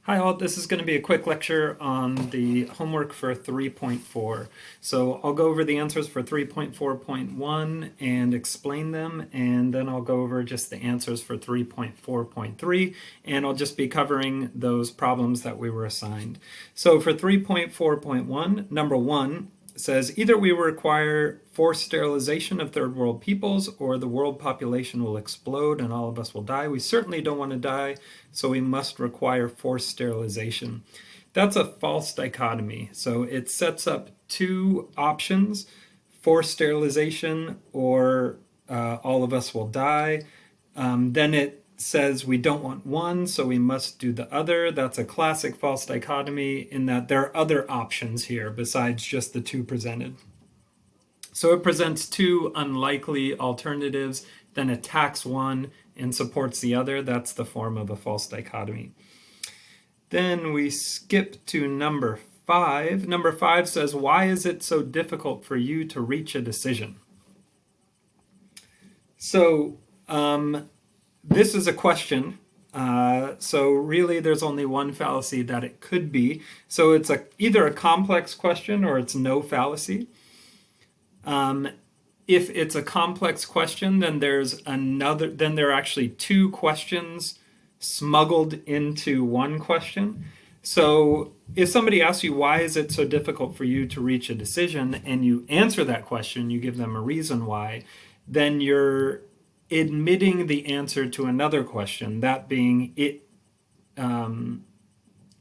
Hi all, this is going to be a quick lecture on the homework for 3.4. So I'll go over the answers for 3.4.1 and explain them, and then I'll go over just the answers for 3.4.3, and I'll just be covering those problems that we were assigned. So for 3.4.1, number 1 says either we require forced sterilization of third world peoples or the world population will explode and all of us will die. We certainly don't want to die, so we must require forced sterilization. That's a false dichotomy. So it sets up two options: forced sterilization or all of us will die. Then it says we don't want one, so we must do the other. That's a classic false dichotomy in that there are other options here besides just the two presented. So it presents two unlikely alternatives, then attacks one and supports the other. That's the form of a false dichotomy. Then we skip to number 5. Number 5 says, why is it so difficult for you to reach a decision? So this is a question. So really there's only one fallacy that it could be. So it's either a complex question or it's no fallacy. If it's a complex question, then there are actually two questions smuggled into one question. So if somebody asks you, why is it so difficult for you to reach a decision, and you answer that question, you give them a reason why, then you're admitting the answer to another question, that being,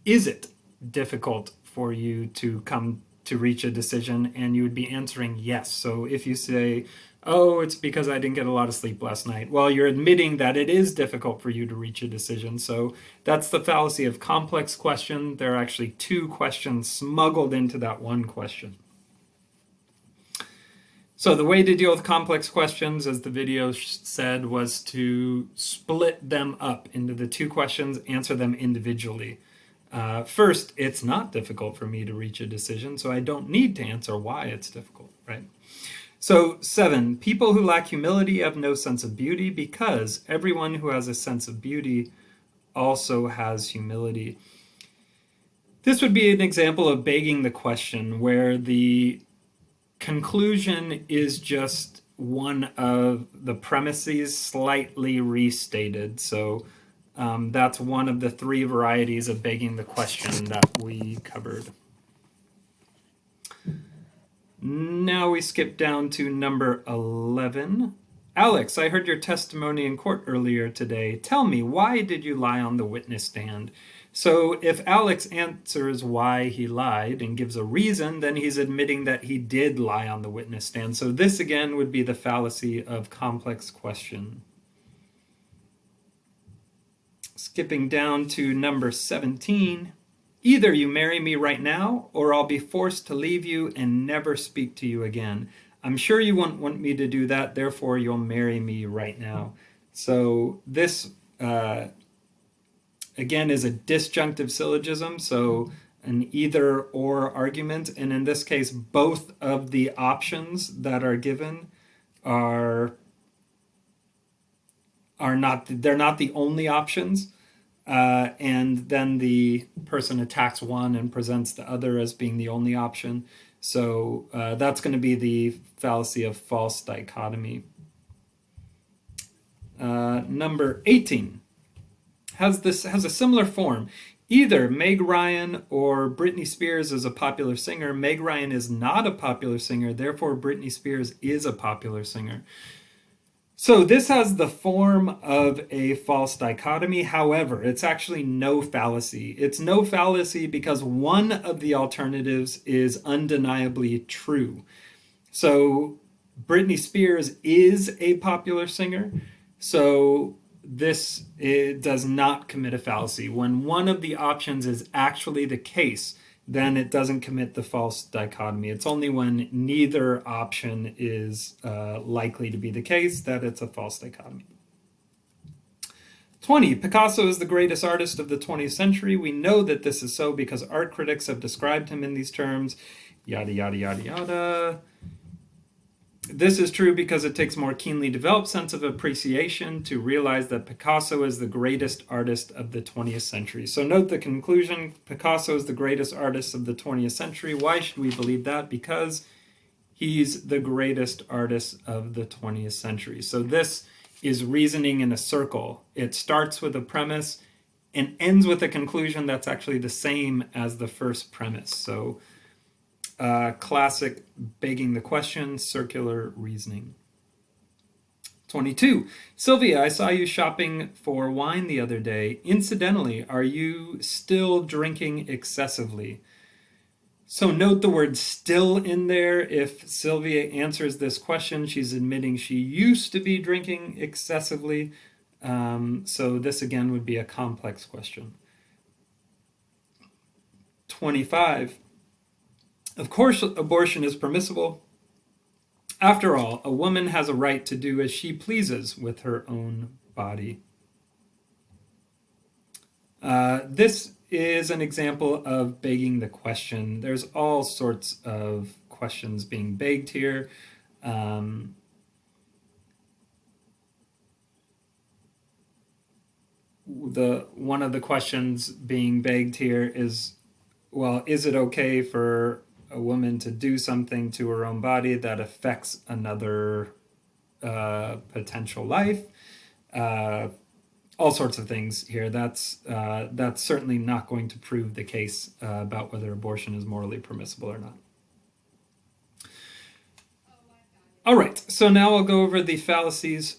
is it difficult for you to come to reach a decision? And you would be answering yes. So if you say, oh, it's because I didn't get a lot of sleep last night, well, you're admitting that it is difficult for you to reach a decision. So that's the fallacy of complex question. There are actually two questions smuggled into that one question. So the way to deal with complex questions, as the video said, was to split them up into the two questions, answer them individually. First, it's not difficult for me to reach a decision, so I don't need to answer why it's difficult, right? So 7, people who lack humility have no sense of beauty because everyone who has a sense of beauty also has humility. This would be an example of begging the question, where the conclusion is just one of the premises slightly restated. So that's one of the 3 varieties of begging the question that we covered. Now we skip down to number 11. Alex, I heard your testimony in court earlier today. Tell me, why did you lie on the witness stand? So if Alex answers why he lied and gives a reason, then he's admitting that he did lie on the witness stand. So this again would be the fallacy of complex question. Skipping down to number 17. Either you marry me right now, or I'll be forced to leave you and never speak to you again. I'm sure you won't want me to do that, therefore you'll marry me right now. So this, again, is a disjunctive syllogism, so an either-or argument, and in this case, both of the options that are given they're not the only options. And then the person attacks one and presents the other as being the only option. So that's going to be the fallacy of false dichotomy. Number 18 has a similar form. Either Meg Ryan or Britney Spears is a popular singer. Meg Ryan is not a popular singer, therefore Britney Spears is a popular singer. So this has the form of a false dichotomy. However, it's actually no fallacy. It's no fallacy because one of the alternatives is undeniably true. So Britney Spears is a popular singer. So it does not commit a fallacy. When one of the options is actually the case, then it doesn't commit the false dichotomy. It's only when neither option is likely to be the case that it's a false dichotomy. 20. Picasso is the greatest artist of the 20th century. We know that this is so because art critics have described him in these terms. Yada, yada, yada, yada. This is true because it takes more keenly developed sense of appreciation to realize that Picasso is the greatest artist of the 20th century. So note the conclusion, Picasso is the greatest artist of the 20th century. Why should we believe that? Because he's the greatest artist of the 20th century. So this is reasoning in a circle. It starts with a premise and ends with a conclusion that's actually the same as the first premise. So classic begging the question, circular reasoning. 22. Sylvia, I saw you shopping for wine the other day. Incidentally, are you still drinking excessively? So note the word still in there. If Sylvia answers this question, she's admitting she used to be drinking excessively. So this again would be a complex question. 25. Of course, abortion is permissible. After all, a woman has a right to do as she pleases with her own body. This is an example of begging the question. There's all sorts of questions being begged here. One of the questions being begged here is, well, is it okay for a woman to do something to her own body that affects another potential life? All sorts of things here. That's certainly not going to prove the case about whether abortion is morally permissible or not. All right, so now I'll go over the fallacies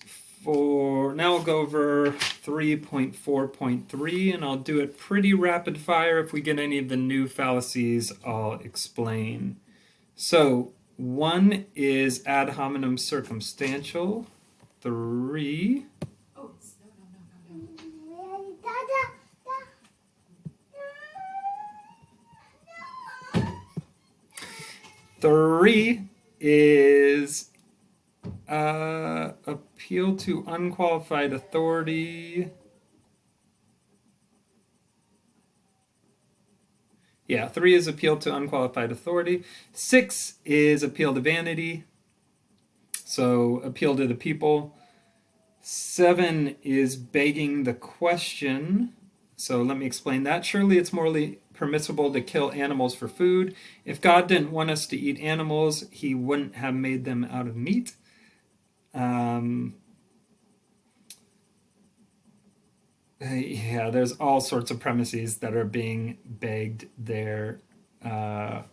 now I'll go over 3.4.3, and I'll do it pretty rapid fire. If we get any of the new fallacies, I'll explain. So 1 is ad hominem circumstantial. 3. Oh, no. 3 is appeal to unqualified authority. Yeah, 3 is appeal to unqualified authority. 6 is appeal to vanity. So appeal to the people. 7 is begging the question. So let me explain that. Surely it's morally permissible to kill animals for food. If God didn't want us to eat animals, he wouldn't have made them out of meat. Yeah, there's all sorts of premises that are being begged there, or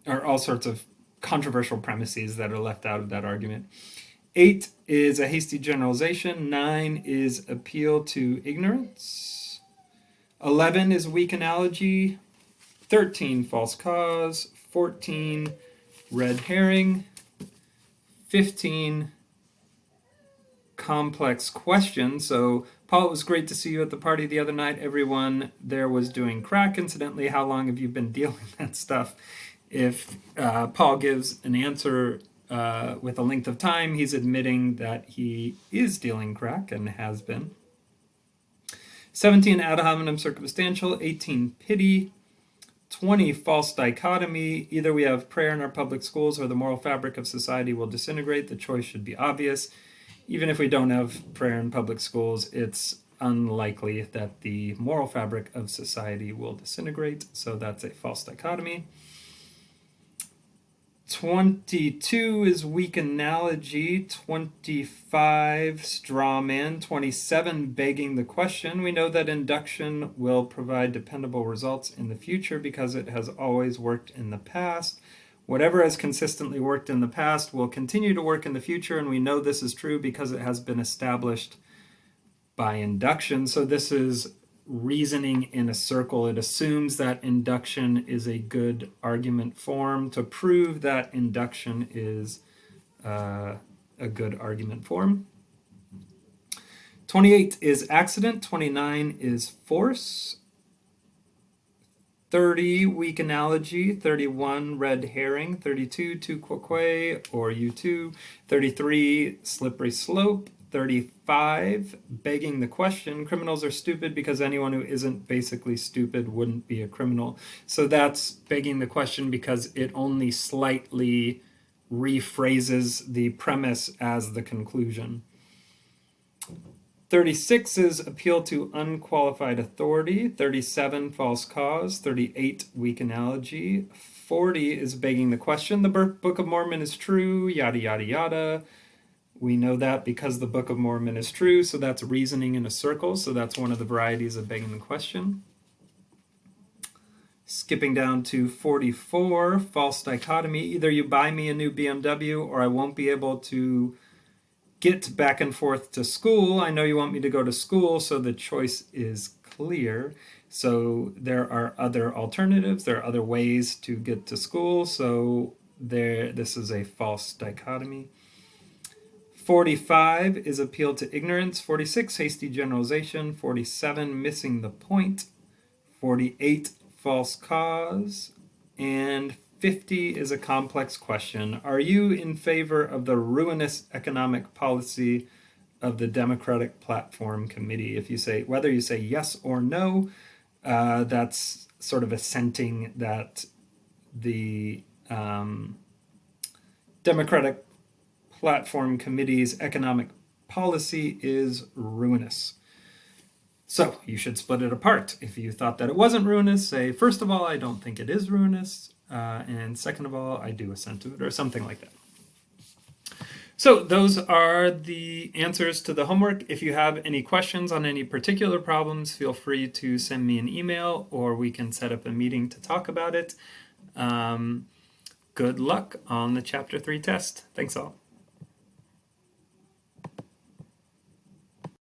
all sorts of controversial premises that are left out of that argument. 8 is a hasty generalization. 9 is appeal to ignorance. 11 is weak analogy. 13, false cause. 14, red herring. 15, complex question. So, Paul, it was great to see you at the party the other night. Everyone there was doing crack. Incidentally, how long have you been dealing that stuff? If Paul gives an answer with a length of time, he's admitting that he is dealing crack and has been. 17, ad hominem circumstantial. 18, pity. 20, false dichotomy. Either we have prayer in our public schools or the moral fabric of society will disintegrate. The choice should be obvious. Even if we don't have prayer in public schools, it's unlikely that the moral fabric of society will disintegrate. So that's a false dichotomy. 22 is weak analogy. 25, straw man. 27, begging the question. We know that induction will provide dependable results in the future because it has always worked in the past. Whatever has consistently worked in the past will continue to work in the future, and we know this is true because it has been established by induction. So this is reasoning in a circle. It assumes that induction is a good argument form to prove that induction is a good argument form. 28 is accident. 29 is force. 30, weak analogy. 31, red herring. 32, tu quoque, or you2. 33, slippery slope. 35, begging the question. Criminals are stupid because anyone who isn't basically stupid wouldn't be a criminal. So that's begging the question because it only slightly rephrases the premise as the conclusion. 36 is appeal to unqualified authority. 37, false cause. 38, weak analogy. 40 is begging the question. The Book of Mormon is true, yada, yada, yada. We know that because the Book of Mormon is true, so that's reasoning in a circle. So that's one of the varieties of begging the question. Skipping down to 44, false dichotomy. Either you buy me a new BMW or I won't be able to get back and forth to school. I know you want me to go to school, so the choice is clear. So there are other alternatives. There are other ways to get to school. So this is a false dichotomy. 45 is appeal to ignorance. 46, hasty generalization. 47, missing the point. 48, false cause. And 50 is a complex question. Are you in favor of the ruinous economic policy of the Democratic Platform Committee? If you say, whether you say yes or no, that's sort of assenting that the Democratic Platform Committee's economic policy is ruinous. So you should split it apart. If you thought that it wasn't ruinous, say, first of all, I don't think it is ruinous. And second of all, I do assent to it, or something like that. So those are the answers to the homework. If you have any questions on any particular problems, feel free to send me an email, or we can set up a meeting to talk about it. Good luck on the Chapter 3 test. Thanks all.